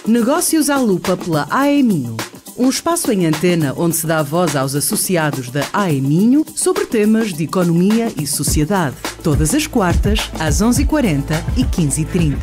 Negócios à Lupa pela AEMinho. Um espaço em antena onde se dá voz aos associados da AEMinho sobre temas de economia e sociedade. Todas as quartas, às 11h40 e 15h30.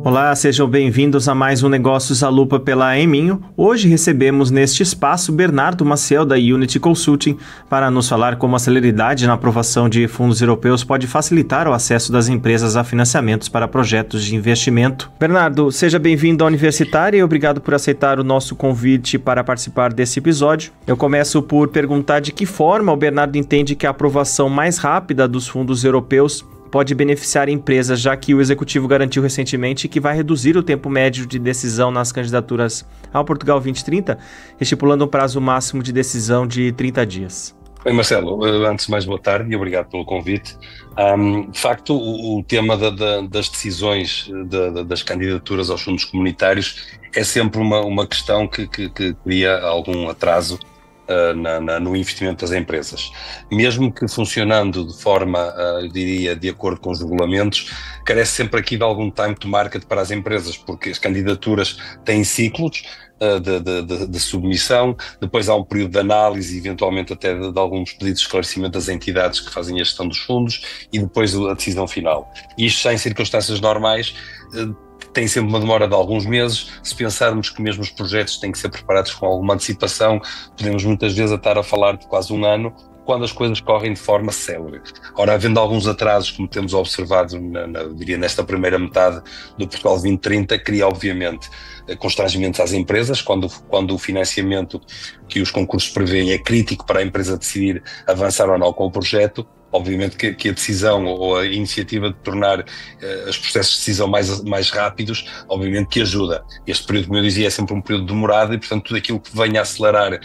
Olá, sejam bem-vindos a mais um Negócios à Lupa pela AEMinho. Hoje recebemos neste espaço Bernardo Maciel da Unity Consulting para nos falar como a celeridade na aprovação de fundos europeus pode facilitar o acesso das empresas a financiamentos para projetos de investimento. Bernardo, seja bem-vindo à Universitária e obrigado por aceitar o nosso convite para participar desse episódio. Eu começo por perguntar de que forma o Bernardo entende que a aprovação mais rápida dos fundos europeus pode beneficiar empresas, já que o Executivo garantiu recentemente que vai reduzir o tempo médio de decisão nas candidaturas ao Portugal 2030, estipulando um prazo máximo de decisão de 30 dias. Oi, Marcelo, antes de mais, boa tarde e obrigado pelo convite. De facto, o tema das decisões das candidaturas aos fundos comunitários é sempre uma questão que cria algum atraso no investimento das empresas. Mesmo que funcionando de forma, eu diria, de acordo com os regulamentos, carece sempre aqui de algum time to market para as empresas, porque as candidaturas têm ciclos de submissão, depois há um período de análise, eventualmente até de alguns pedidos de esclarecimento das entidades que fazem a gestão dos fundos e depois a decisão final. E isto, sem circunstâncias normais, tem sempre uma demora de alguns meses. Se pensarmos que mesmo os projetos têm que ser preparados com alguma antecipação, podemos muitas vezes estar a falar de quase um ano, quando as coisas correm de forma célere. Ora, havendo alguns atrasos, como temos observado, diria, nesta primeira metade do Portugal 2030, cria obviamente constrangimentos às empresas, quando o financiamento que os concursos prevêem é crítico para a empresa decidir avançar ou não com o projeto. Obviamente que a decisão ou a iniciativa de tornar os processos de decisão mais rápidos, obviamente que ajuda. Este período, como eu dizia, é sempre um período demorado e, portanto, tudo aquilo que venha a acelerar,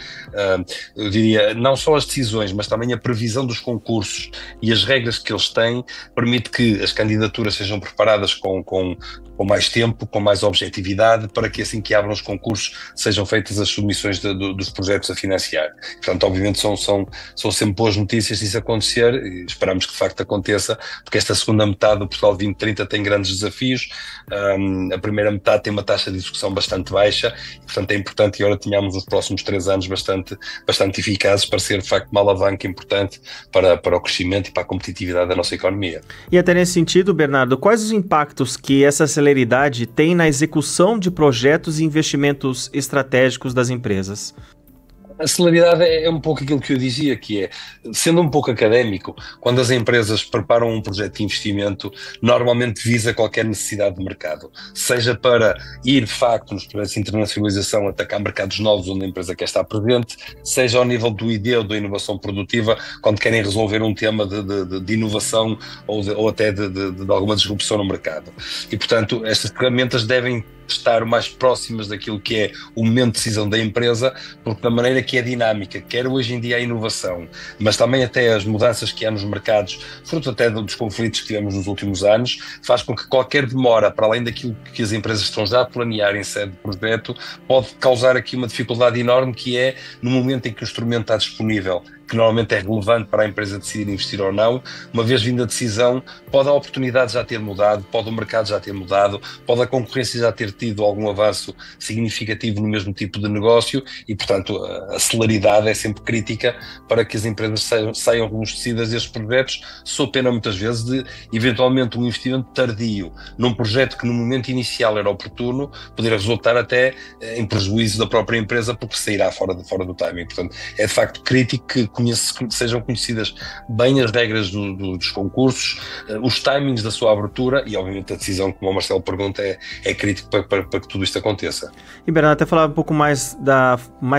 eu diria, não só as decisões, mas também a previsão dos concursos e as regras que eles têm, permite que as candidaturas sejam preparadas com mais tempo, com mais objetividade, para que assim que abram os concursos sejam feitas as submissões dos projetos a financiar. Portanto, obviamente são sempre boas notícias se isso acontecer e esperamos que de facto aconteça, porque esta segunda metade do Portugal 2030 tem grandes desafios. A primeira metade tem uma taxa de execução bastante baixa e, portanto, é importante que agora tenhamos os próximos 3 anos bastante eficazes para ser de facto uma alavanca importante para o crescimento e para a competitividade da nossa economia. E até nesse sentido, Bernardo, quais os impactos que essa celeridade tem na execução de projetos e investimentos estratégicos das empresas? A celeridade é um pouco aquilo que eu dizia, que é, sendo um pouco académico, quando as empresas preparam um projeto de investimento, normalmente visa qualquer necessidade de mercado, seja para ir de facto nos projetos de internacionalização, atacar mercados novos onde a empresa quer estar presente, seja ao nível do ID ou da inovação produtiva, quando querem resolver um tema de inovação ou até de alguma disrupção no mercado. E, portanto, estas ferramentas devem estar o mais próximas daquilo que é o momento de decisão da empresa, porque da maneira que é dinâmica, quer hoje em dia a inovação, mas também até as mudanças que há nos mercados, fruto até dos conflitos que tivemos nos últimos anos, faz com que qualquer demora, para além daquilo que as empresas estão já a planear em sede de projeto, pode causar aqui uma dificuldade enorme, que é no momento em que o instrumento está disponível, que normalmente é relevante para a empresa decidir investir ou não. Uma vez vinda a decisão, pode a oportunidade já ter mudado, pode o mercado já ter mudado, pode a concorrência já ter tido algum avanço significativo no mesmo tipo de negócio e, portanto, a celeridade é sempre crítica para que as empresas saiam robustecidas destes projetos, sob pena muitas vezes de, eventualmente, um investimento tardio num projeto que no momento inicial era oportuno, poder resultar até em prejuízo da própria empresa porque sairá fora do timing. Portanto, é de facto crítico que sejam conhecidas bem as regras dos concursos, os timings da sua abertura e, obviamente, a decisão, como o Marcelo pergunta, é crítico para que tudo isto aconteça. E, Bernardo, até falar um pouco mais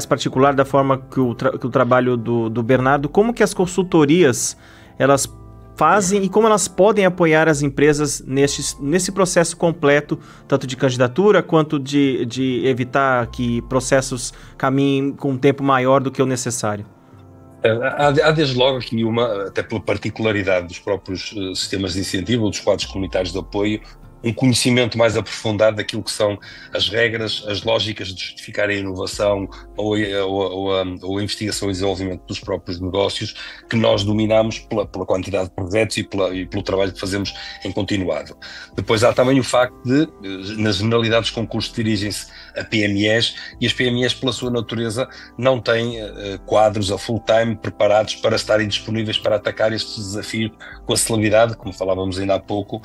particular da forma que o trabalho do Bernardo, como que as consultorias, elas fazem e como elas podem apoiar as empresas nesse processo completo, tanto de candidatura quanto de evitar que processos caminhem com um tempo maior do que o necessário? Há desde logo aqui até pela particularidade dos próprios sistemas de incentivo ou dos quadros comunitários de apoio, um conhecimento mais aprofundado daquilo que são as regras, as lógicas de justificar a inovação ou a investigação e desenvolvimento dos próprios negócios, que nós dominamos pela quantidade de projetos e pelo trabalho que fazemos em continuado. Depois há também o facto de, na generalidade dos concursos, dirigem-se a PMEs, e as PMEs, pela sua natureza, não têm quadros a full-time preparados para estarem disponíveis para atacar estes desafios com a celeridade, como falávamos ainda há pouco,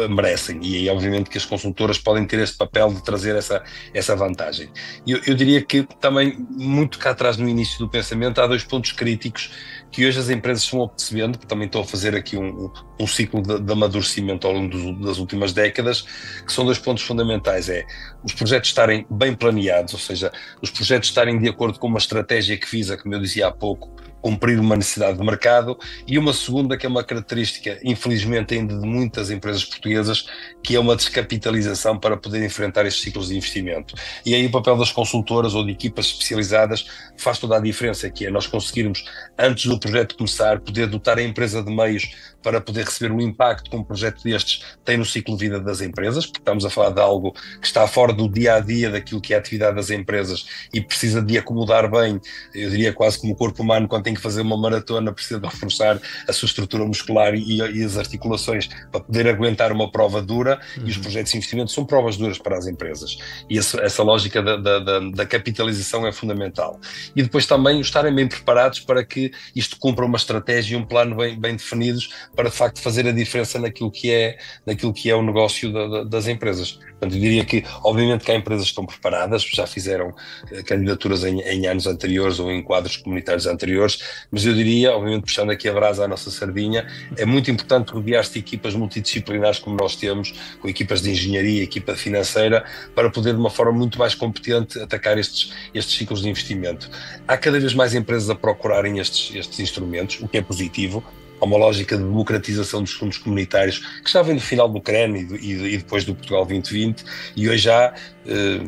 merecem. E aí, obviamente, que as consultoras podem ter este papel de trazer essa vantagem. Eu diria que também, muito cá atrás no início do pensamento, há 2 pontos críticos que hoje as empresas estão percebendo, que também estão a fazer aqui um ciclo de amadurecimento ao longo das últimas décadas, que são 2 pontos fundamentais: é os projetos estarem bem planeados, ou seja, os projetos estarem de acordo com uma estratégia que visa, como eu dizia há pouco, cumprir uma necessidade de mercado, e uma segunda, que é uma característica, infelizmente ainda de muitas empresas portuguesas, que é uma descapitalização para poder enfrentar estes ciclos de investimento. E aí o papel das consultoras ou de equipas especializadas faz toda a diferença, que é nós conseguirmos, antes do projeto começar, poder dotar a empresa de meios para poder receber o impacto que um projeto destes tem no ciclo de vida das empresas, porque estamos a falar de algo que está fora do dia-a-dia daquilo que é a atividade das empresas e precisa de acomodar bem, eu diria quase como o corpo humano quando tem que fazer uma maratona, precisa de reforçar a sua estrutura muscular e as articulações para poder aguentar uma prova dura, e os projetos de investimento são provas duras para as empresas. E essa lógica da capitalização é fundamental. E depois também estarem bem preparados para que isto cumpra uma estratégia e um plano bem definidos, para de facto fazer a diferença naquilo que é o negócio das empresas. Portanto, eu diria que, obviamente, que há empresas que estão preparadas, já fizeram candidaturas em anos anteriores ou em quadros comunitários anteriores, mas eu diria, obviamente, puxando aqui a brasa à nossa sardinha, é muito importante rodear-se de equipas multidisciplinares como nós temos, com equipas de engenharia, equipa financeira, para poder, de uma forma muito mais competente, atacar estes ciclos de investimento. Há cada vez mais empresas a procurarem estes instrumentos, o que é positivo. Há uma lógica de democratização dos fundos comunitários que já vem do final do CREN e depois do Portugal 2020, e hoje há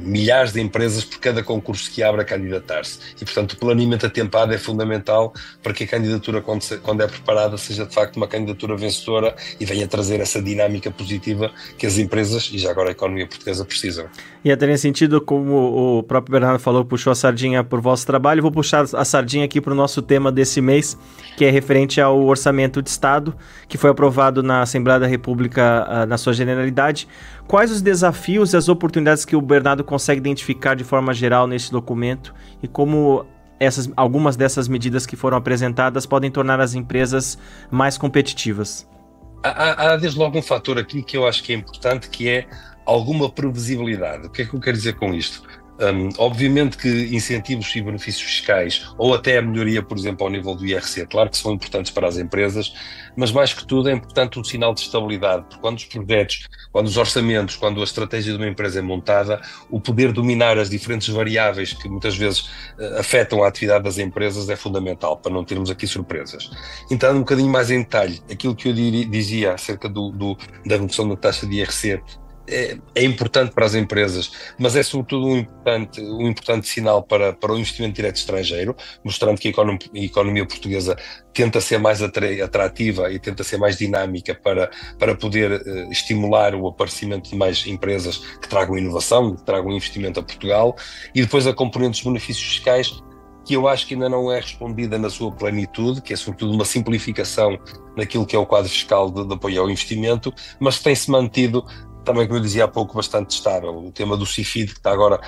milhares de empresas por cada concurso que abre a candidatar-se. E, portanto, o planeamento atempado é fundamental para que a candidatura, quando é preparada, seja de facto uma candidatura vencedora e venha trazer essa dinâmica positiva que as empresas, e já agora a economia portuguesa, precisam. E até nesse sentido, como o próprio Bernardo falou, puxou a sardinha por vosso trabalho, vou puxar a sardinha aqui para o nosso tema desse mês, que é referente ao Orçamento de Estado, que foi aprovado na Assembleia da República na sua generalidade. Quais os desafios e as oportunidades que o Bernardo consegue identificar de forma geral nesse documento, e como algumas dessas medidas que foram apresentadas podem tornar as empresas mais competitivas? Há desde logo um fator aqui que eu acho que é importante, que é alguma previsibilidade. O que é que eu quero dizer com isto? Obviamente que incentivos e benefícios fiscais, ou até a melhoria, por exemplo, ao nível do IRC, claro que são importantes para as empresas, mas mais que tudo é importante um sinal de estabilidade, porque quando os projetos, quando os orçamentos, quando a estratégia de uma empresa é montada, o poder dominar as diferentes variáveis que muitas vezes afetam a atividade das empresas é fundamental, para não termos aqui surpresas. Então, um bocadinho mais em detalhe, aquilo que eu dizia acerca da redução da taxa de IRC, é importante para as empresas, mas é sobretudo um importante sinal para o investimento direto estrangeiro, mostrando que a economia portuguesa tenta ser mais atrativa e tenta ser mais dinâmica para poder estimular o aparecimento de mais empresas que tragam inovação, que tragam investimento a Portugal. E depois a componente dos benefícios fiscais, que eu acho que ainda não é respondida na sua plenitude, que é sobretudo uma simplificação naquilo que é o quadro fiscal de apoio ao investimento, mas tem-se mantido também, como eu dizia há pouco, bastante estável. O tema do CIFID, que está agora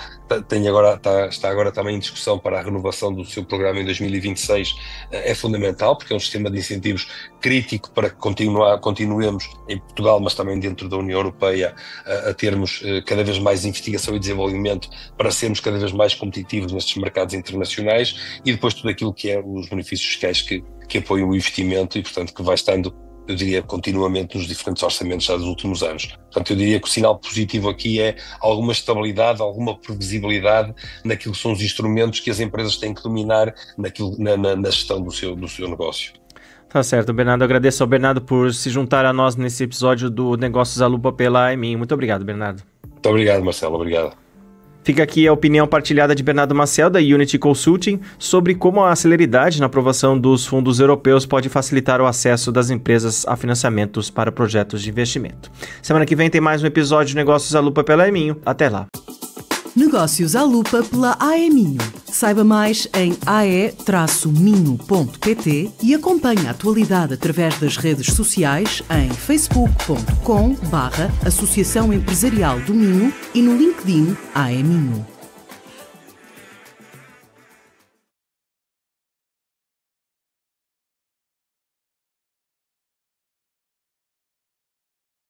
também em discussão para a renovação do seu programa em 2026, é fundamental, porque é um sistema de incentivos crítico para que continuemos em Portugal, mas também dentro da União Europeia, a termos cada vez mais investigação e desenvolvimento para sermos cada vez mais competitivos nestes mercados internacionais, e depois tudo aquilo que é os benefícios fiscais que apoiam o investimento e, portanto, que vai estando, eu diria, continuamente nos diferentes orçamentos já dos últimos anos. Portanto, eu diria que o sinal positivo aqui é alguma estabilidade, alguma previsibilidade naquilo que são os instrumentos que as empresas têm que dominar na gestão do seu negócio. Tá certo, Bernardo. Agradeço ao Bernardo por se juntar a nós nesse episódio do Negócios à Lupa pela AEMIN. Muito obrigado, Bernardo. Muito obrigado, Marcelo. Obrigado. Fica aqui a opinião partilhada de Bernardo Maciel, da Unity Consulting, sobre como a celeridade na aprovação dos fundos europeus pode facilitar o acesso das empresas a financiamentos para projetos de investimento. Semana que vem tem mais um episódio de Negócios à Lupa pela Eminho. Até lá. Negócios à Lupa pela AEMinho. Saiba mais em ae-minho.pt e acompanhe a atualidade através das redes sociais em facebook.com/Associação Empresarial do Minho e no LinkedIn AEMinho.